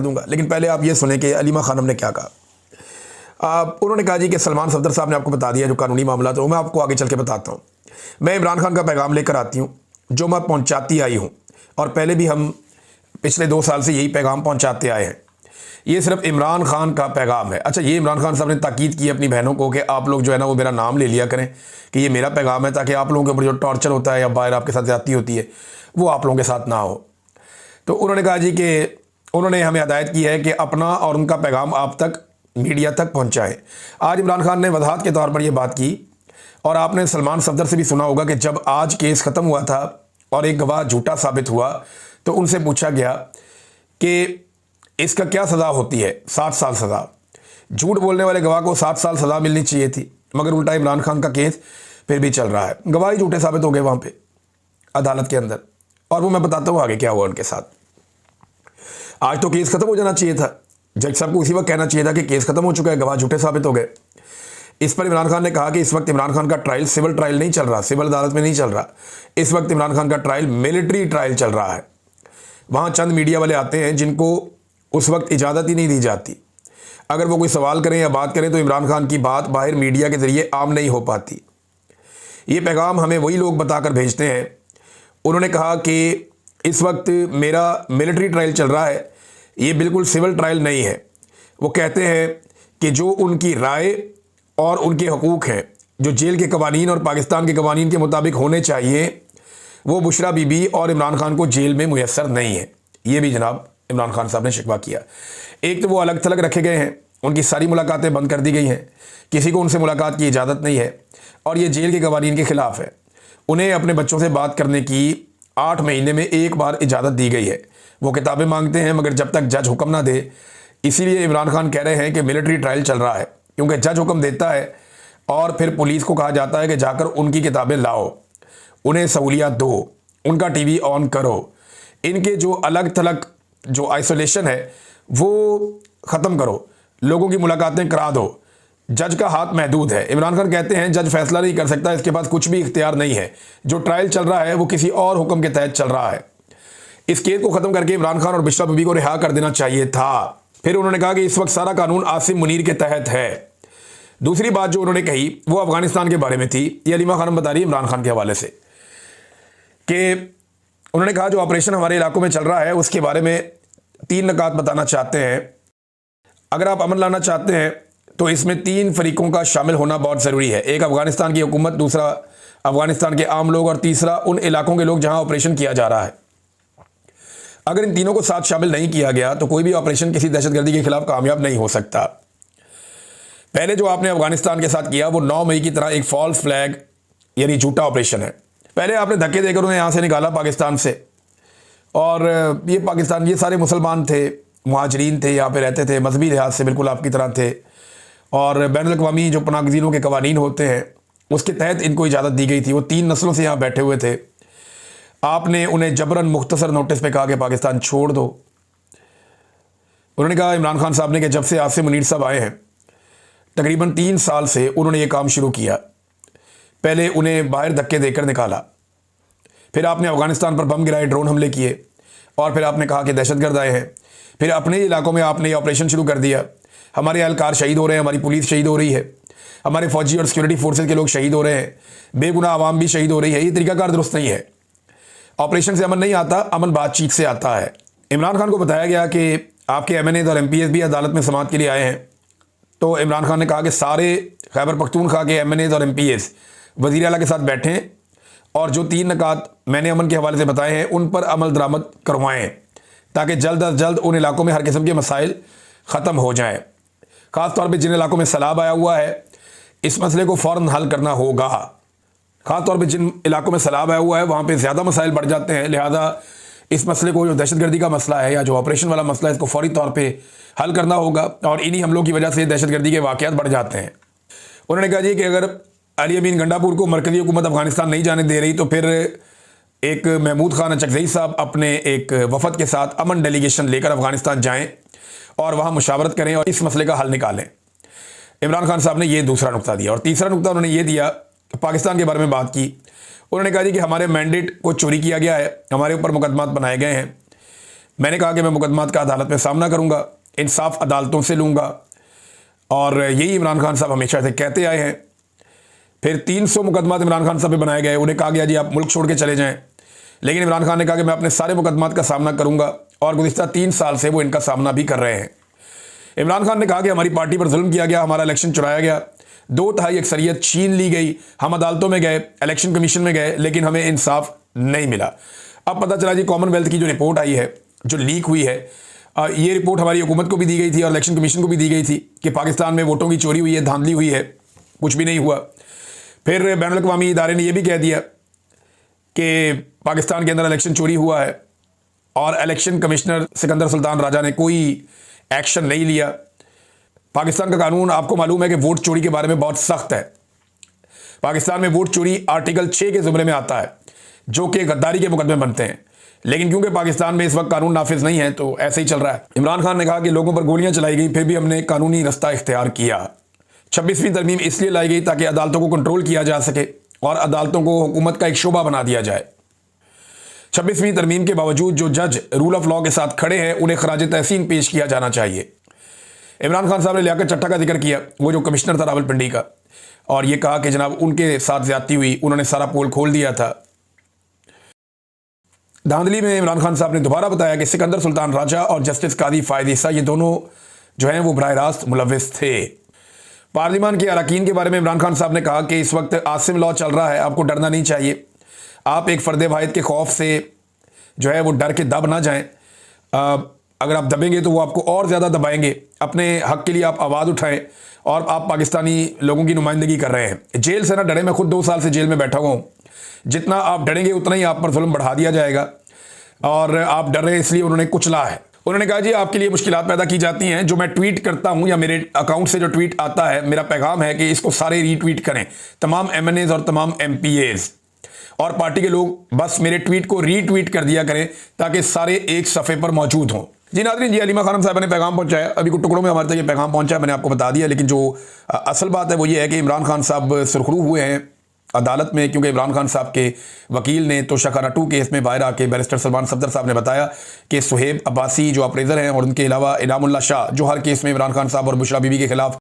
दूंगा, लेकिन पहले आप ये सुने कि अलीमा खानम ने क्या कहा। उन्होंने कहा जी कि सलमान सफदर साहब ने आपको बता दिया जो कानूनी मामला था, वो मैं आपको आगे चल के बताता हूँ। मैं इमरान खान का पैगाम लेकर आती हूँ जो मैं पहुँचाती आई हूँ, और पहले भी हम पिछले 2 साल से यही पैगाम पहुँचाते आए हैं। ये सिर्फ इमरान खान का पैगाम है। अच्छा, ये इमरान खान साहब ने ताकीद की अपनी बहनों को कि आप लोग जो है ना वो मेरा नाम ले लिया करें कि ये मेरा पैगाम है, ताकि आप लोगों के ऊपर जो टॉर्चर होता है या बाहर आपके साथ ज़्यादती होती है वो आप लोगों के साथ ना हो। तो उन्होंने कहा जी कि उन्होंने हमें हदायत की है कि अपना और उनका पैगाम आप तक, मीडिया तक पहुंचाएं। आज इमरान खान ने वजाहत के तौर पर यह बात की, और आपने सलमान सफदर से भी सुना होगा कि जब आज केस ख़त्म हुआ था और एक गवाह झूठा साबित हुआ तो उनसे पूछा गया कि इसका क्या सज़ा होती है। 7 साल सज़ा। झूठ बोलने वाले गवाह को 7 साल सज़ा मिलनी चाहिए थी, मगर उल्टा इमरान खान का केस फिर भी चल रहा है। गवाह ही झूठे साबित हो गए वहाँ पे अदालत के अंदर, और वो मैं बताता हूँ आगे क्या हुआ उनके साथ। आज तो केस खत्म हो जाना चाहिए था, जज साहब को उसी वक्त कहना चाहिए था कि केस खत्म हो चुका है, गवाह झूठे साबित हो गए। इस पर इमरान खान ने कहा कि इस वक्त इमरान खान का ट्रायल सिविल ट्रायल नहीं चल रहा, सिविल अदालत में नहीं चल रहा। इस वक्त इमरान खान का ट्रायल मिलिट्री ट्रायल चल रहा है। वहाँ चंद मीडिया वाले आते हैं जिनको उस वक्त इजाज़त ही नहीं दी जाती। अगर वो कोई सवाल करें या बात करें तो इमरान खान की बात बाहर मीडिया के ज़रिए आम नहीं हो पाती। ये पैगाम हमें वही लोग बताकर भेजते हैं। उन्होंने कहा कि इस वक्त मेरा मिलिट्री ट्रायल चल रहा है, ये बिल्कुल सिविल ट्रायल नहीं है। वो कहते हैं कि जो उनकी राय और उनके हकूक़ हैं, जो जेल के कवानीन और पाकिस्तान के कवानीन के मुताबिक होने चाहिए, वो बुशरा बीबी और इमरान खान को जेल में मुयस्सर नहीं है। ये भी जनाब इमरान खान साहब ने शिकवा किया। एक तो वो अलग थलग रखे गए हैं, उनकी सारी मुलाकातें बंद कर दी गई हैं, किसी को उनसे मुलाकात की इजाज़त नहीं है, और ये जेल के कवानीन के ख़िलाफ़ है। उन्हें अपने बच्चों से बात करने की 8 महीने में एक बार इजाज़त दी गई है। वो किताबें मांगते हैं मगर जब तक जज हुक्म ना दे, इसीलिए इमरान खान कह रहे हैं कि मिलिट्री ट्रायल चल रहा है, क्योंकि जज हुक्म देता है और फिर पुलिस को कहा जाता है कि जाकर उनकी किताबें लाओ, उन्हें सहूलियत दो, उनका टीवी ऑन करो, इनके जो अलग थलग जो आइसोलेशन है वो ख़त्म करो, लोगों की मुलाकातें करा दो। जज का हाथ महदूद है। इमरान खान कहते हैं जज फैसला नहीं कर सकता, इसके पास कुछ भी इख्तियार नहीं है। जो ट्रायल चल रहा है वो किसी और हुक्म के तहत चल रहा है। इस केस को ख़त्म करके इमरान खान और बुशरा बीबी को रिहा कर देना चाहिए था। फिर उन्होंने कहा कि इस वक्त सारा कानून आसिम मुनीर के तहत है। दूसरी बात जो उन्होंने कही वो अफगानिस्तान के बारे में थी। ये अलीमा खानम बता रही है इमरान खान के हवाले से कि उन्होंने कहा जो ऑपरेशन हमारे इलाकों में चल रहा है उसके बारे में 3 नकात बताना चाहते हैं। अगर आप अमन लाना चाहते हैं तो इसमें 3 फरीकों का शामिल होना बहुत ज़रूरी है। एक अफगानिस्तान की हुकूमत, दूसरा अफगानिस्तान के आम लोग, और तीसरा उन इलाकों के लोग जहां ऑपरेशन किया जा रहा है। अगर इन तीनों को साथ शामिल नहीं किया गया तो कोई भी ऑपरेशन किसी दहशतगर्दी के खिलाफ कामयाब नहीं हो सकता। पहले जो आपने अफगानिस्तान के साथ किया वो 9 मई की तरह एक फॉल्स फ्लैग यानी झूठा ऑपरेशन है। पहले आपने धक्के देकर उन्हें यहाँ से निकाला पाकिस्तान से, और ये पाकिस्तान, ये सारे मुसलमान थे, मुहाजिरीन थे, यहाँ पे रहते थे, मजहबी लिहाज से बिल्कुल आपकी तरह थे, और बैनुल-अक़वामी जो पनागज़ीनों के कवानीन होते हैं उसके तहत इनको इजाज़त दी गई थी। वो 3 नस्लों से यहाँ बैठे हुए थे। आपने उन्हें जबरन मुख्तसर नोटिस पे कहा कि पाकिस्तान छोड़ दो। उन्होंने कहा इमरान खान साहब ने कि जब से आसिम मुनीर साहब आए हैं तकरीबन 3 साल से उन्होंने ये काम शुरू किया। पहले उन्हें बाहर धक्के देकर निकाला, फिर आपने अफगानिस्तान पर बम गिराए, ड्रोन हमले किए, और फिर आपने कहा कि दहशतगर्द आए हैं। फिर अपने इलाकों में आपने ये ऑपरेशन शुरू कर दिया। हमारे एहलकार शहीद हो रहे हैं, हमारी पुलिस शहीद हो रही है, हमारे फौजी और सिक्योरिटी फोर्सेज के लोग शहीद हो रहे हैं, बेगुनाह आवाम भी शहीद हो रही है। ये तरीकाकार दुरुस्त नहीं है। ऑपरेशन से अमन नहीं आता, अमन बातचीत से आता है। इमरान खान को बताया गया कि आपके MNAs और MPs भी अदालत में समाअत के लिए आए हैं। तो इमरान खान ने कहा कि सारे खैबर पख्तूनख्वा के MNAs और MPs वज़ीर आला के साथ बैठें और जो 3 नकात मैंने अमन के हवाले से बताए हैं उन पर अमल दरामद करवाएं, ताकि जल्द अज जल्द उन इलाकों में हर किस्म के मसाइल ख़त्म हो जाएँ। ख़ास तौर पर जिन इलाकों में सैलाब आया हुआ है इस मसले को फ़ौरन हल करना होगा। ख़ास तौर पे जिन इलाकों में सैलाब आया हुआ है वहाँ पे ज़्यादा मसाइल बढ़ जाते हैं, लिहाजा इस मसले को, जो दहशतगर्दी का मसला है या जो ऑपरेशन वाला मसला है, इसको फौरी तौर पे हल करना होगा। और इन्हीं हमलों की वजह से दहशतगर्दी के वाक़यात बढ़ जाते हैं। उन्होंने कहा जी कि अगर अली अमीन गंडापुर को मरकज़ी हुकूमत अफ़गानिस्तान नहीं जाने दे रही तो फिर एक महमूद खान अचकज़ई साहब अपने एक वफ़द के साथ अमन डेलीगेशन लेकर अफ़गानिस्तान जाएँ और वहाँ मुशावरत करें और इस मसले का हल निकालें। इमरान खान साहब ने ये दूसरा नुक्ता दिया। और तीसरा नुक्ता उन्होंने ये दिया, पाकिस्तान के बारे में बात की। उन्होंने कहा जी कि हमारे मैंडेट को चोरी किया गया है, हमारे ऊपर मुकदमात बनाए गए हैं, मैंने कहा कि मैं मुकदमात का अदालत में सामना करूंगा, इंसाफ अदालतों से लूंगा, और यही इमरान खान साहब हमेशा से कहते आए हैं। फिर 300 मुकदमात इमरान खान साहब पे बनाए गए, उन्हें कहा गया जी आप मुल्क छोड़ के चले जाएं, लेकिन इमरान खान ने कहा कि मैं अपने सारे मुकदमात का सामना करूंगा, और गुज़िश्ता 3 साल से वो इनका सामना भी कर रहे हैं। इमरान खान ने कहा कि हमारी पार्टी पर जुल्म किया गया, हमारा इलेक्शन चुराया गया, 2/3 अक्सरियत छीन ली गई, हम अदालतों में गए, इलेक्शन कमीशन में गए, लेकिन हमें इंसाफ नहीं मिला। अब पता चला जी कॉमनवेल्थ की जो रिपोर्ट आई है, जो लीक हुई है, ये रिपोर्ट हमारी हुकूमत को भी दी गई थी और इलेक्शन कमीशन को भी दी गई थी कि पाकिस्तान में वोटों की चोरी हुई है, धांधली हुई है, कुछ भी नहीं हुआ। फिर बैनुल-अक़वामी इदारे ने यह भी कह दिया कि पाकिस्तान के अंदर इलेक्शन चोरी हुआ है, और इलेक्शन कमिश्नर सिकंदर सुल्तान राजा ने कोई एक्शन नहीं लिया। पाकिस्तान का कानून आपको मालूम है कि वोट चोरी के बारे में बहुत सख्त है। पाकिस्तान में वोट चोरी आर्टिकल 6 के ज़ुमरे में आता है, जो कि गद्दारी के मुकदमे बनते हैं, लेकिन क्योंकि पाकिस्तान में इस वक्त कानून नाफिज नहीं है तो ऐसे ही चल रहा है। इमरान खान ने कहा कि लोगों पर गोलियां चलाई गई, फिर भी हमने कानूनी रास्ता इख्तियार किया। 26वीं तरमीम इसलिए लाई गई ताकि अदालतों को कंट्रोल किया जा सके और अदालतों को हुकूमत का एक शोबा बना दिया जाए। 26वीं तरमीम के बावजूद जो जज रूल ऑफ लॉ के साथ खड़े हैं, उन्हें खराज तहसीन पेश किया जाना चाहिए। इमरान खान साहब ने लियाकत चट्टा का जिक्र किया, वो जो कमिश्नर था रावलपिंडी का, और ये कहा कि जनाब उनके साथ ज्यादती हुई, उन्होंने सारा पोल खोल दिया था। धांधली में इमरान खान साहब ने दोबारा बताया कि सिकंदर सुल्तान राजा और जस्टिस कादी फायद ईसा, ये दोनों जो हैं वो बराह रास्त मुलव्विस थे। पार्लिमान के अरकान के बारे में इमरान खान साहब ने कहा कि इस वक्त आसिम लॉ चल रहा है, आपको डरना नहीं चाहिए, आप एक फ़र्द वाहिद के खौफ से जो है वो डर के दब ना जाएं। अगर आप दबेंगे तो वो आपको और ज़्यादा दबाएंगे। अपने हक़ के लिए आप आवाज़ उठाएं, और आप पाकिस्तानी लोगों की नुमाइंदगी कर रहे हैं। जेल से ना डरें, मैं खुद 2 साल से जेल में बैठा हुआ हूँ। जितना आप डरेंगे उतना ही आप पर जुल्म बढ़ा दिया जाएगा, और आप डर रहे हैं इसलिए उन्होंने कुचला है। उन्होंने कहा जी आपके लिए मुश्किलात पैदा की जाती हैं, जो मैं ट्वीट करता हूं या मेरे अकाउंट से जो ट्वीट आता है, मेरा पैगाम है कि इसको सारे रीट्वीट करें, तमाम MNAs और तमाम MPAs और पार्टी के लोग बस मेरे ट्वीट को रीट्वीट कर दिया करें ताकि सारे एक सफ़े पर मौजूद हों। जी नाज़रीन, जी अलीमा खानम साहब ने पैगाम पहुंचाया, अभी कुछ टुकड़ों में हमारे तक ये पैगाम पहुंचा, मैंने आपको बता दिया, लेकिन जो असल बात है वो ये है कि इमरान खान साहब सुरखरू हुए हैं अदालत में, क्योंकि इमरान खान साहब के वकील ने तोशाखाना 2 केस में बाहर आके बैरिस्टर सलमान सफदर साहब ने बताया कि सुहेब अब्बासी जो अप्रेजर हैं, और उनके अलावा इनामुल्लाह शाह जो हर केस में इमरान खान साहब और बुशरा बीबी के खिलाफ